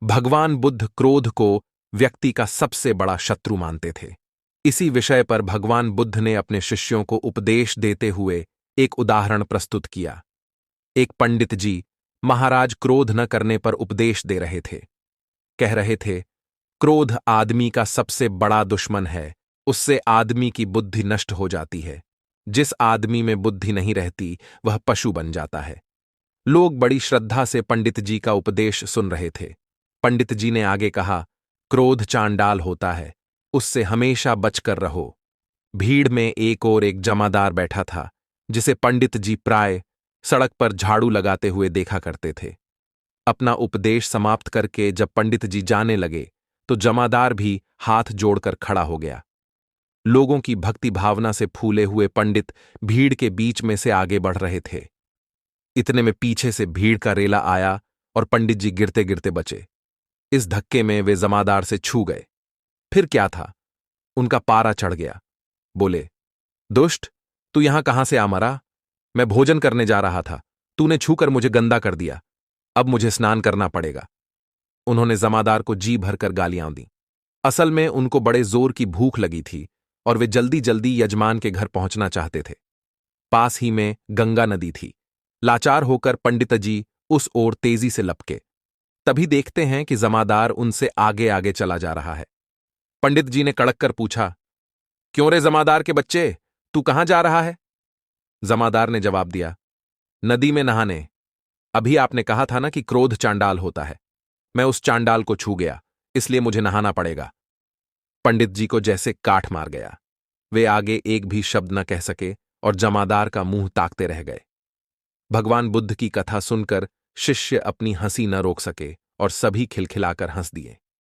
भगवान बुद्ध क्रोध को व्यक्ति का सबसे बड़ा शत्रु मानते थे। इसी विषय पर भगवान बुद्ध ने अपने शिष्यों को उपदेश देते हुए एक उदाहरण प्रस्तुत किया। एक पंडित जी महाराज क्रोध न करने पर उपदेश दे रहे थे। कह रहे थे, क्रोध आदमी का सबसे बड़ा दुश्मन है, उससे आदमी की बुद्धि नष्ट हो जाती है। जिस आदमी में बुद्धि नहीं रहती वह पशु बन जाता है। लोग बड़ी श्रद्धा से पंडित जी का उपदेश सुन रहे थे। पंडित जी ने आगे कहा, क्रोध चांडाल होता है, उससे हमेशा बचकर रहो। भीड़ में एक और एक जमादार बैठा था, जिसे पंडित जी प्राय सड़क पर झाड़ू लगाते हुए देखा करते थे। अपना उपदेश समाप्त करके जब पंडित जी जाने लगे तो जमादार भी हाथ जोड़कर खड़ा हो गया। लोगों की भक्ति भावना से फूले हुए पंडित भीड़ के बीच में से आगे बढ़ रहे थे। इतने में पीछे से भीड़ का रेला आया और पंडित जी गिरते गिरते बचे। इस धक्के में वे जमादार से छू गए। फिर क्या था, उनका पारा चढ़ गया। बोले, दुष्ट, तू यहां कहां से आ मरा? मैं भोजन करने जा रहा था, तूने छूकर मुझे गंदा कर दिया। अब मुझे स्नान करना पड़ेगा। उन्होंने जमादार को जी भरकर गालियां दी। असल में उनको बड़े जोर की भूख लगी थी और वे जल्दी जल्दी यजमान के घर पहुंचना चाहते थे। पास ही में गंगा नदी थी। लाचार होकर पंडित जी उस ओर तेजी से लपके। तभी देखते हैं कि जमादार उनसे आगे आगे चला जा रहा है। पंडित जी ने कड़क कर पूछा, क्यों रे जमादार के बच्चे, तू कहां जा रहा है? जमादार ने जवाब दिया, नदी में नहाने। अभी आपने कहा था ना कि क्रोध चांडाल होता है। मैं उस चांडाल को छू गया, इसलिए मुझे नहाना पड़ेगा। पंडित जी को जैसे काठ मार गया। वे आगे एक भी शब्द न कह सके और जमादार का मुंह ताकते रह गए। भगवान बुद्ध की कथा सुनकर शिष्य अपनी हंसी न रोक सके और सभी खिलखिलाकर हंस दिए।